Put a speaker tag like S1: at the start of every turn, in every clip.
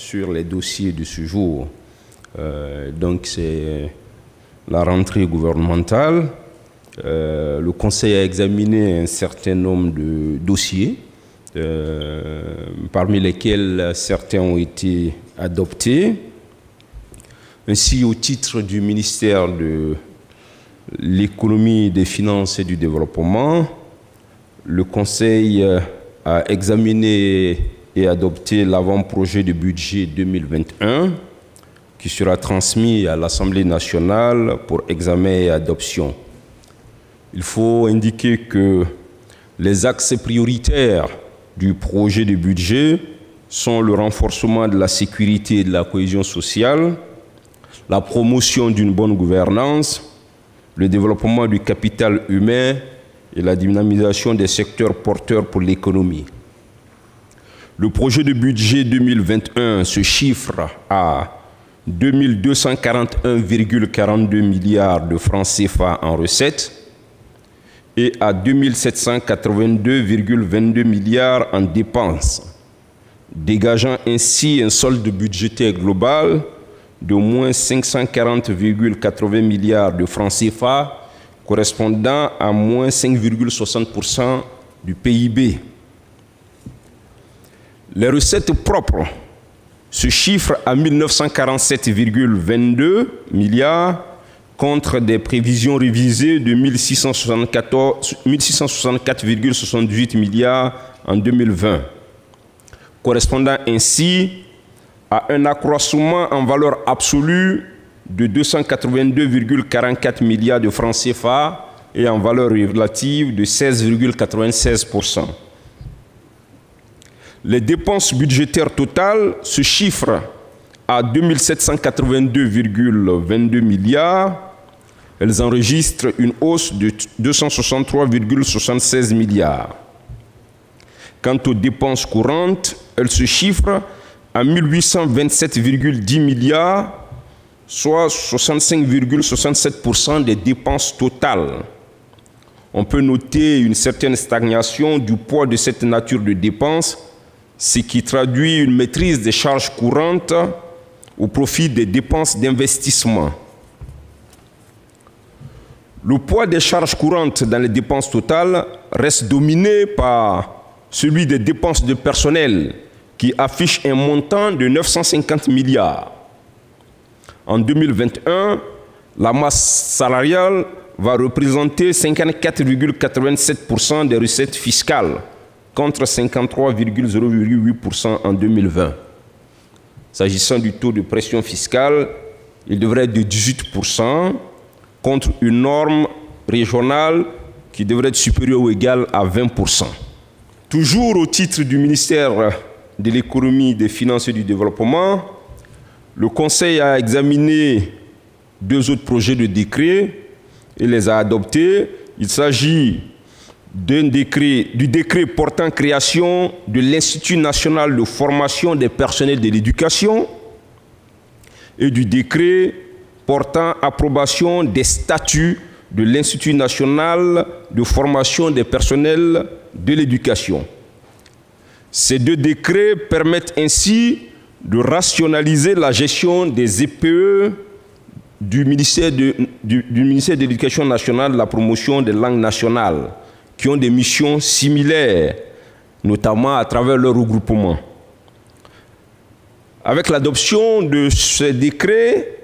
S1: sur les dossiers de ce jour. Donc c'est la rentrée gouvernementale. Le Conseil a examiné un certain nombre de dossiers, parmi lesquels certains ont été adoptés. Ainsi, au titre du ministère de l'Économie, des Finances et du Développement, le Conseil a examiné et adopté l'avant-projet de budget 2021 qui sera transmis à l'Assemblée nationale pour examen et adoption. Il faut indiquer que les axes prioritaires du projet de budget sont le renforcement de la sécurité et de la cohésion sociale, la promotion d'une bonne gouvernance, le développement du capital humain et la dynamisation des secteurs porteurs pour l'économie. Le projet de budget 2021 se chiffre à 2241,42 milliards de francs CFA en recettes et à 2782,22 milliards en dépenses, dégageant ainsi un solde budgétaire global de moins 540,80 milliards de francs CFA, correspondant à moins 5,60% du PIB. Les recettes propres se chiffrent à 1947,22 milliards contre des prévisions révisées de 1664,78 milliards en 2020, correspondant ainsi à un accroissement en valeur absolue de 282,44 milliards de francs CFA et en valeur relative de 16,96%. Les dépenses budgétaires totales se chiffrent à 2782,22 milliards. Elles enregistrent une hausse de 263,76 milliards. Quant aux dépenses courantes, elles se chiffrent à 1827,10 milliards, soit 65,67% des dépenses totales. On peut noter une certaine stagnation du poids de cette nature de dépenses, ce qui traduit une maîtrise des charges courantes au profit des dépenses d'investissement. Le poids des charges courantes dans les dépenses totales reste dominé par celui des dépenses de personnel, qui affiche un montant de 950 milliards. En 2021, la masse salariale va représenter 54,87% des recettes fiscales, contre 53,08% en 2020. S'agissant du taux de pression fiscale, il devrait être de 18%, contre une norme régionale qui devrait être supérieure ou égale à 20%. Toujours au titre du ministère de l'Économie, des Finances et du Développement, le Conseil a examiné 2 autres projets de décret et les a adoptés. Il s'agit du décret portant création de l'Institut national de formation des personnels de l'éducation et du décret portant approbation des statuts de l'Institut national de formation des personnels de l'éducation. Ces 2 décrets permettent ainsi de rationaliser la gestion des EPE du ministère de l'Éducation nationale, de la promotion des langues nationales, qui ont des missions similaires, notamment à travers leur regroupement. Avec l'adoption de ces décrets,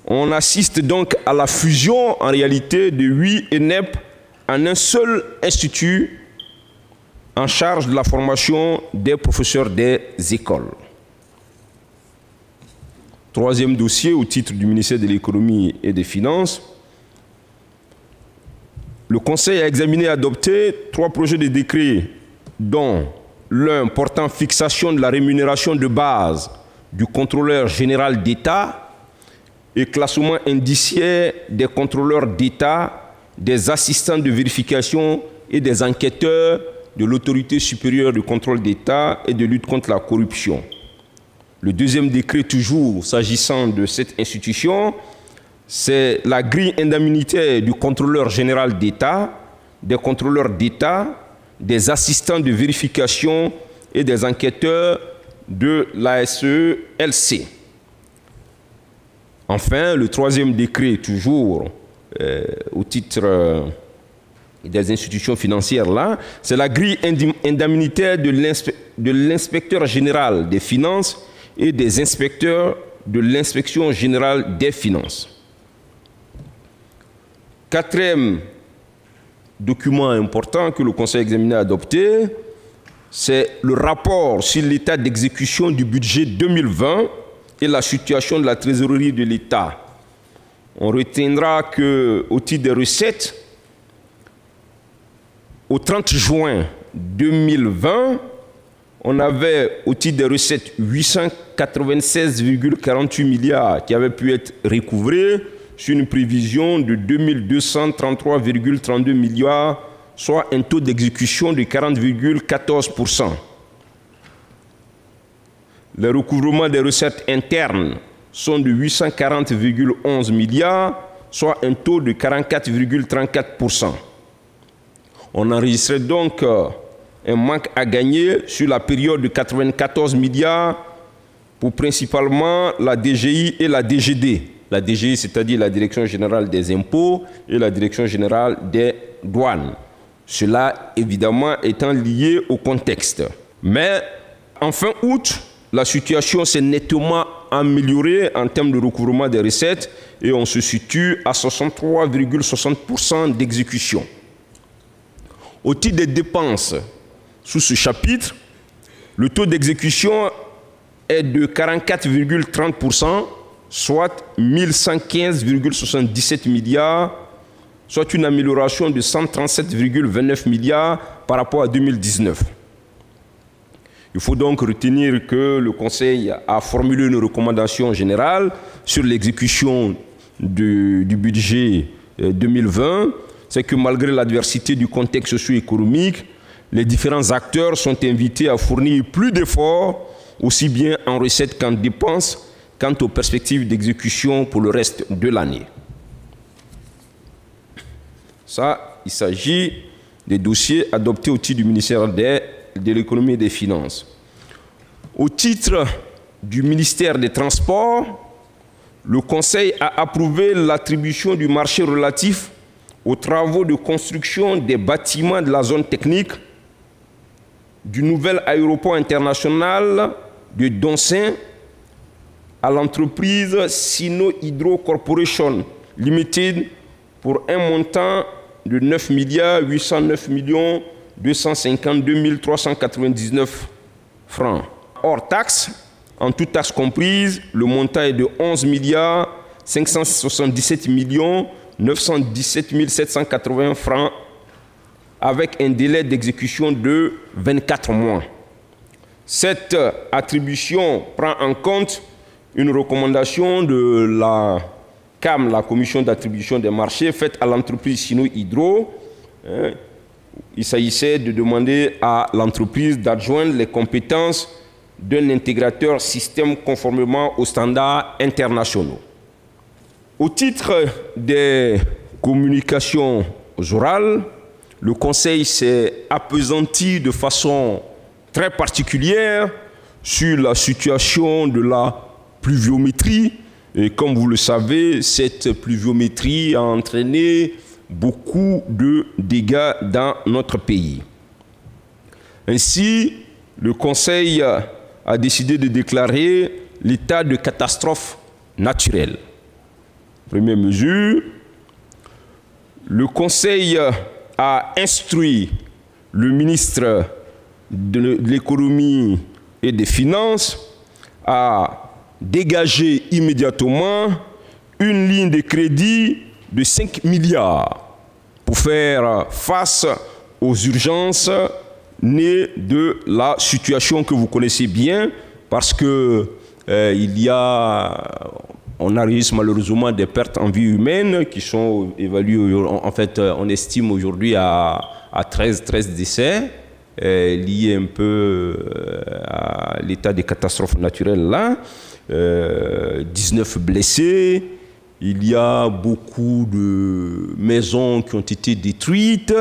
S1: on assiste donc à la fusion en réalité de 8 ENEP en un seul institut en charge de la formation des professeurs des écoles. Troisième dossier au titre du ministère de l'Économie et des Finances. Le Conseil a examiné et adopté 3 projets de décret, dont l'un portant fixation de la rémunération de base du contrôleur général d'État et classement indiciaire des contrôleurs d'État, des assistants de vérification et des enquêteurs de l'autorité supérieure de contrôle d'État et de lutte contre la corruption. Le deuxième décret, toujours s'agissant de cette institution, c'est la grille indemnitaire du contrôleur général d'État, des contrôleurs d'État, des assistants de vérification et des enquêteurs de l'ASE-LC. Enfin, le troisième décret, toujours au titre des institutions financières, là, c'est la grille indemnitaire de l'inspecteur général des finances et des inspecteurs de l'inspection générale des finances. Quatrième document important que le Conseil examiné a adopté, c'est le rapport sur l'état d'exécution du budget 2020 et la situation de la trésorerie de l'État. On retiendra qu'au titre des recettes, au 30 juin 2020, on avait au titre des recettes 896,48 milliards qui avaient pu être recouvrés sur une prévision de 2233,32 milliards, soit un taux d'exécution de 40,14%. Les recouvrements des recettes internes sont de 840,11 milliards, soit un taux de 44,34%. On enregistrait donc un manque à gagner sur la période de 94 milliards pour principalement la DGI et la DGD. La DGI, c'est-à-dire la Direction générale des impôts et la Direction générale des douanes. Cela, évidemment, étant lié au contexte. Mais en fin août, la situation s'est nettement améliorée en termes de recouvrement des recettes et on se situe à 63,60% d'exécution. Au titre des dépenses, sous ce chapitre, le taux d'exécution est de 44,30%, soit 1115,77 milliards, soit une amélioration de 137,29 milliards par rapport à 2019. Il faut donc retenir que le Conseil a formulé une recommandation générale sur l'exécution du budget 2020. C'est que malgré l'adversité du contexte socio-économique, les différents acteurs sont invités à fournir plus d'efforts, aussi bien en recettes qu'en dépenses, quant aux perspectives d'exécution pour le reste de l'année. Ça, il s'agit des dossiers adoptés au titre du ministère de l'économie et des finances. Au titre du ministère des Transports, le Conseil a approuvé l'attribution du marché relatif aux travaux de construction des bâtiments de la zone technique du nouvel aéroport international de Doncin à l'entreprise Sino Hydro Corporation Limited pour un montant de 9 809 252 399 francs. Hors taxe, en toute taxe comprise, le montant est de 11 577 917 780 francs avec un délai d'exécution de 24 mois. Cette attribution prend en compte une recommandation de la CAM, la Commission d'attribution des marchés, faite à l'entreprise Sino Hydro. Il s'agissait de demander à l'entreprise d'adjoindre les compétences d'un intégrateur système conformément aux standards internationaux. Au titre des communications orales, le Conseil s'est appesanti de façon très particulière sur la situation de la pluviométrie. Et comme vous le savez, cette pluviométrie a entraîné beaucoup de dégâts dans notre pays. Ainsi, le Conseil a décidé de déclarer l'état de catastrophe naturelle. Première mesure, le Conseil a instruit le ministre de l'économie et des finances à dégager immédiatement une ligne de crédit de 5 milliards pour faire face aux urgences nées de la situation que vous connaissez bien, parce que on enregistre malheureusement des pertes en vie humaine qui sont évaluées, en fait, on estime aujourd'hui à 13 décès liés un peu à l'état de catastrophe naturelle là, 19 blessés, il y a beaucoup de maisons qui ont été détruites,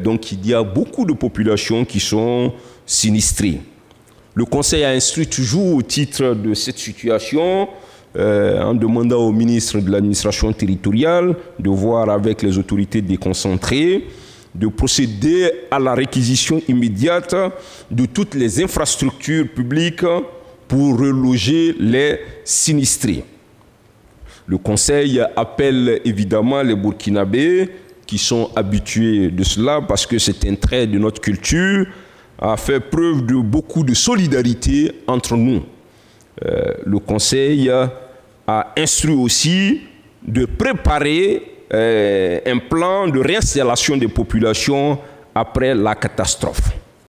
S1: donc il y a beaucoup de populations qui sont sinistrées. Le Conseil a instruit toujours au titre de cette situation, en demandant au ministre de l'administration territoriale de voir avec les autorités déconcentrées, de procéder à la réquisition immédiate de toutes les infrastructures publiques pour reloger les sinistrés. Le Conseil appelle évidemment les Burkinabés, qui sont habitués de cela, parce que c'est un trait de notre culture, à faire preuve de beaucoup de solidarité entre nous. Le Conseil a instruit aussi de préparer un plan de réinstallation des populations après la catastrophe.